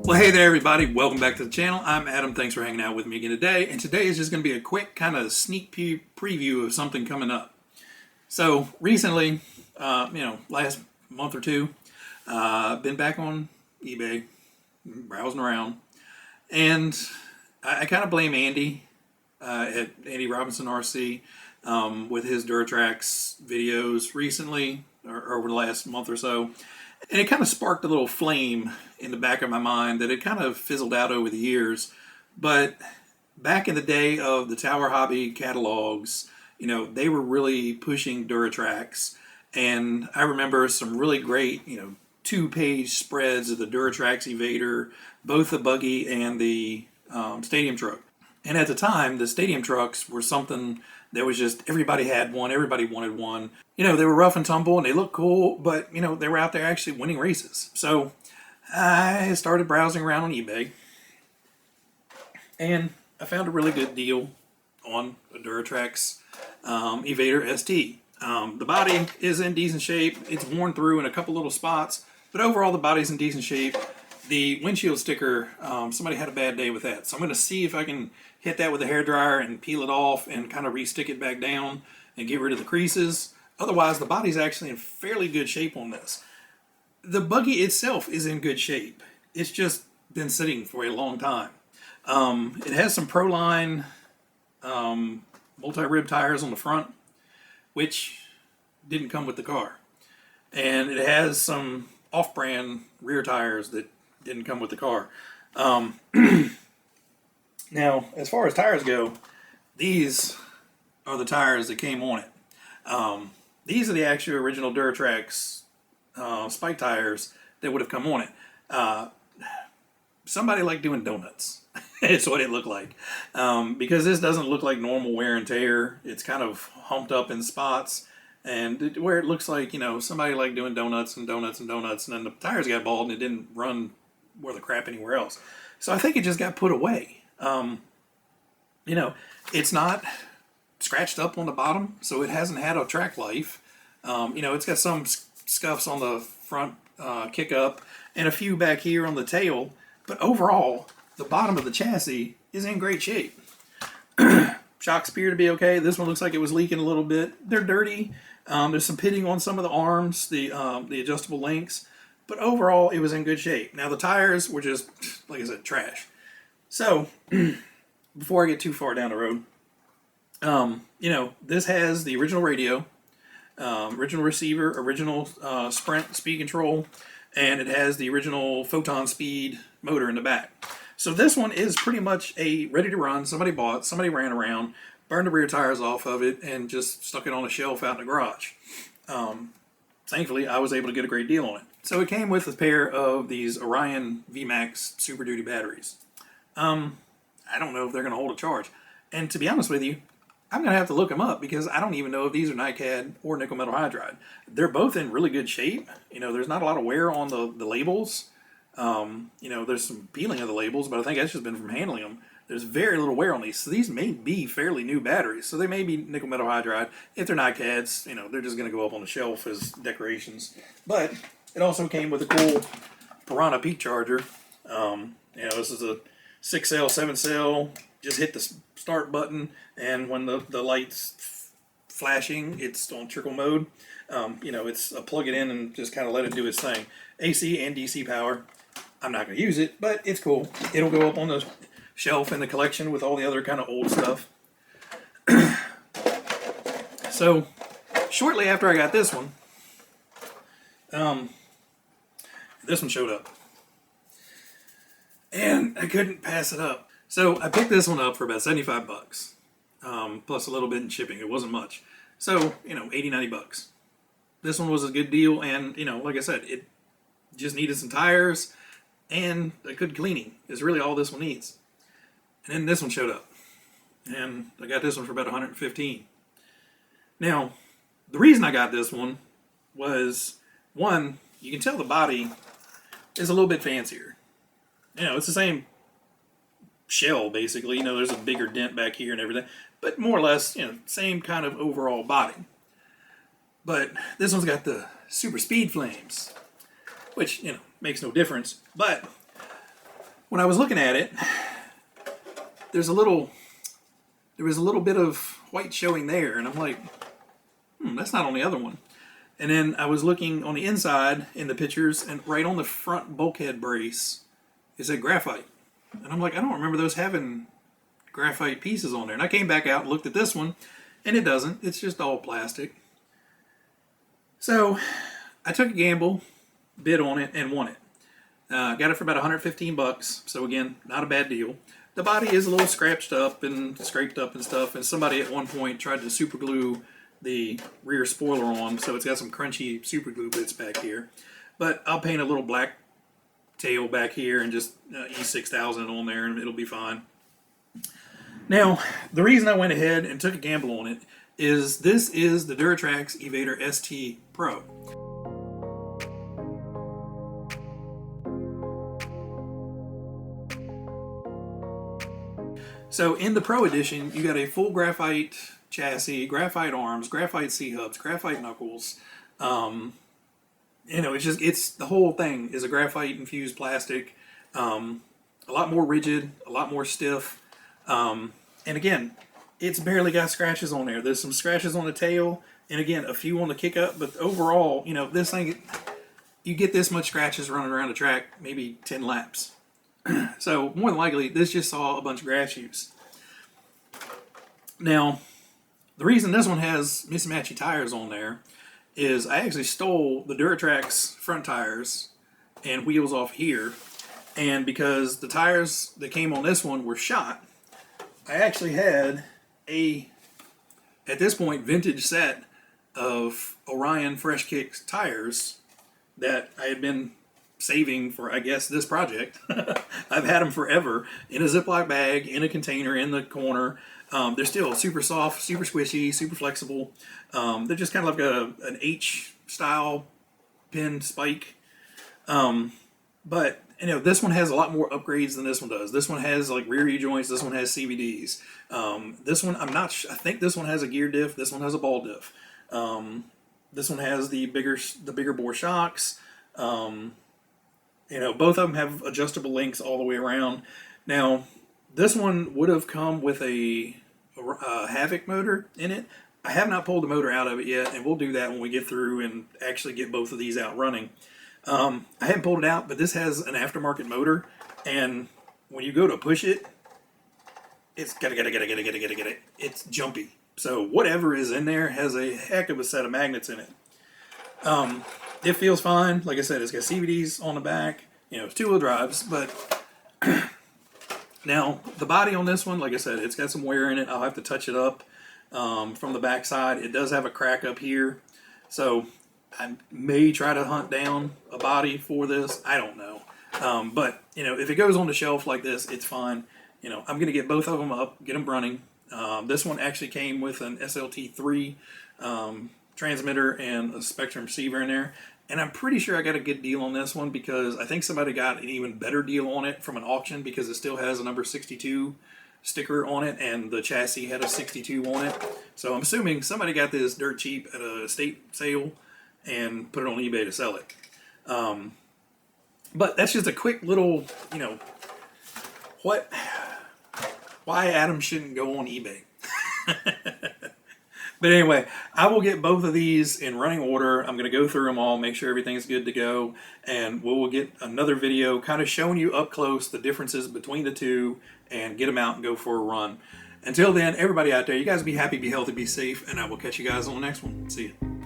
Well, hey there everybody, welcome back to the channel. I'm Adam, thanks for hanging out with me again today. And today is just going to be a quick kind of sneak preview of something coming up. So recently, last month or two, been back on eBay, browsing around. And I kind of blame Andy at Andy Robinson RC with his Duratrax videos recently, or over the last month or so. And it kind of sparked a little flame in the back of my mind that had kind of fizzled out over the years. But back in the day of the Tower Hobby catalogs, they were really pushing Duratrax. And I remember some really great, 2-page spreads of the Duratrax Evader, both the buggy and the stadium truck. And at the time, the stadium trucks were something that was just, everybody had one, everybody wanted one. They were rough and tumble and they looked cool, but, they were out there actually winning races. So I started browsing around on eBay and I found a really good deal on a Duratrax Evader ST. The body is in decent shape. It's worn through in a couple little spots, but overall the body's in decent shape. The windshield sticker, somebody had a bad day with that. So I'm going to see if I can hit that with a hairdryer and peel it off and kind of re-stick it back down and get rid of the creases. Otherwise, the body's actually in fairly good shape on this. The buggy itself is in good shape. It's just been sitting for a long time. It has some Proline multi-rib tires on the front, which didn't come with the car. And it has some off-brand rear tires that didn't come with the car. Now, as far as tires go, these are the tires that came on it. These are the actual original Duratrax spike tires that would have come on it. Somebody liked doing donuts. It's what it looked like. Because this doesn't look like normal wear and tear. It's kind of humped up in spots. And where it looks like, somebody liked doing donuts and donuts and donuts, and then the tires got bald and it didn't run worth a crap anywhere else. So I think it just got put away. It's not scratched up on the bottom, so it hasn't had a track life. It's got some scuffs on the front kick up and a few back here on the tail, but overall, the bottom of the chassis is in great shape. Shocks appear to be okay. This one looks like it was leaking a little bit. They're dirty. There's some pitting on some of the arms, the adjustable links, but overall it was in good shape. Now the tires were just, like I said, trash. So before I get too far down the road, this has the original radio, original receiver, original Sprint speed control, and it has the original Photon speed motor in the back. So this one is pretty much ready to run. Somebody bought, somebody ran around, burned the rear tires off of it, and just stuck it on a shelf out in the garage. Thankfully, I was able to get a great deal on it. So it came with a pair of these Orion VMAX Super Duty batteries. I don't know if they're going to hold a charge. And to be honest with you, I'm going to have to look them up because I don't even know if these are NiCad or nickel metal hydride. They're both in really good shape. There's not a lot of wear on the labels. There's some peeling of the labels, but I think that's just been from handling them. There's very little wear on these. So these may be fairly new batteries. So they may be nickel metal hydride. If they're NiCads, they're just going to go up on the shelf as decorations. But it also came with a cool Piranha peak charger. This is a 6-cell, 7-cell. Just hit the start button, and when the light's flashing, it's on trickle mode. It's a plug it in and just kind of let it do its thing. AC and DC power. I'm not going to use it, but it's cool. It'll go up on the shelf in the collection with all the other kind of old stuff. So, shortly after I got this one showed up. And I couldn't pass it up. So I picked this one up for about 75 bucks. Plus a little bit in shipping. It wasn't much. So, 80, 90 bucks. This one was a good deal, and, like I said, it just needed some tires and a good cleaning is really all this one needs. And then this one showed up. And I got this one for about 115. Now, the reason I got this one was, one, you can tell the body is a little bit fancier. It's the same shell, basically. There's a bigger dent back here and everything. But more or less, same kind of overall body. But this one's got the super speed flames, which, makes no difference. But when I was looking at it, there was a little bit of white showing there, and I'm like, that's not on the other one. And then I was looking on the inside in the pictures, and right on the front bulkhead brace, it said graphite. And I'm like, I don't remember those having graphite pieces on there. And I came back out and looked at this one, and it doesn't. It's just all plastic. So I took a gamble, bid on it, and won it. Got it for about 115 bucks. So again, not a bad deal. The body is a little scratched up and scraped up and stuff, and somebody at one point tried to super glue the rear spoiler on, so it's got some crunchy super glue bits back here. But I'll paint a little black tail back here and just E6000 on there, and it'll be fine. Now, the reason I went ahead and took a gamble on it is this is the Duratrax Evader ST Pro. So in the Pro Edition, you got a full graphite chassis, graphite arms, graphite C-hubs, graphite knuckles. It's the whole thing is a graphite infused plastic. A lot more rigid, a lot more stiff. And again, it's barely got scratches on there. There's some scratches on the tail, and again, a few on the kick up, but overall, this thing, you get this much scratches running around the track, maybe 10 laps. So more than likely, this just saw a bunch of grass use. Now, the reason this one has mismatchy tires on there is I actually stole the Duratrax front tires and wheels off here, and because the tires that came on this one were shot, I actually had at this point, vintage set of Orion Fresh Kicks tires that I had been saving for, I guess, this project. I've had them forever in a Ziploc bag, in a container, in the corner. They're still super soft, super squishy, super flexible. They're just kind of like an H-style pin spike. But this one has a lot more upgrades than this one does. This one has like rear U-joints. This one has CVDs. This one, I think this one has a gear diff. This one has a ball diff. This one has the bigger bore shocks. Both of them have adjustable links all the way around. Now, this one would have come with a Havoc motor in it. I have not pulled the motor out of it yet, and we'll do that when we get through and actually get both of these out running. I haven't pulled it out, but this has an aftermarket motor, and when you go to push it, it's it's jumpy. So whatever is in there has a heck of a set of magnets in it. It feels fine. Like I said, it's got CVDs on the back. It's two-wheel drives, but now the body on this one, like I said, it's got some wear in it. I'll have to touch it up from the back side. It does have a crack up here, so I may try to hunt down a body for this. I don't know. But if it goes on the shelf like this, it's fine. I'm going to get both of them up, get them running. This one actually came with an SLT3 transmitter and a Spectrum receiver in there. And I'm pretty sure I got a good deal on this one because I think somebody got an even better deal on it from an auction because it still has a number 62 sticker on it and the chassis had a 62 on it. So I'm assuming somebody got this dirt cheap at a estate sale and put it on eBay to sell it. But that's just a quick little, why Addam shouldn't go on eBay. But anyway, I will get both of these in running order. I'm going to go through them all, make sure everything's good to go, and we will get another video kind of showing you up close the differences between the two and get them out and go for a run. Until then, everybody out there, you guys be happy, be healthy, be safe, and I will catch you guys on the next one. See you.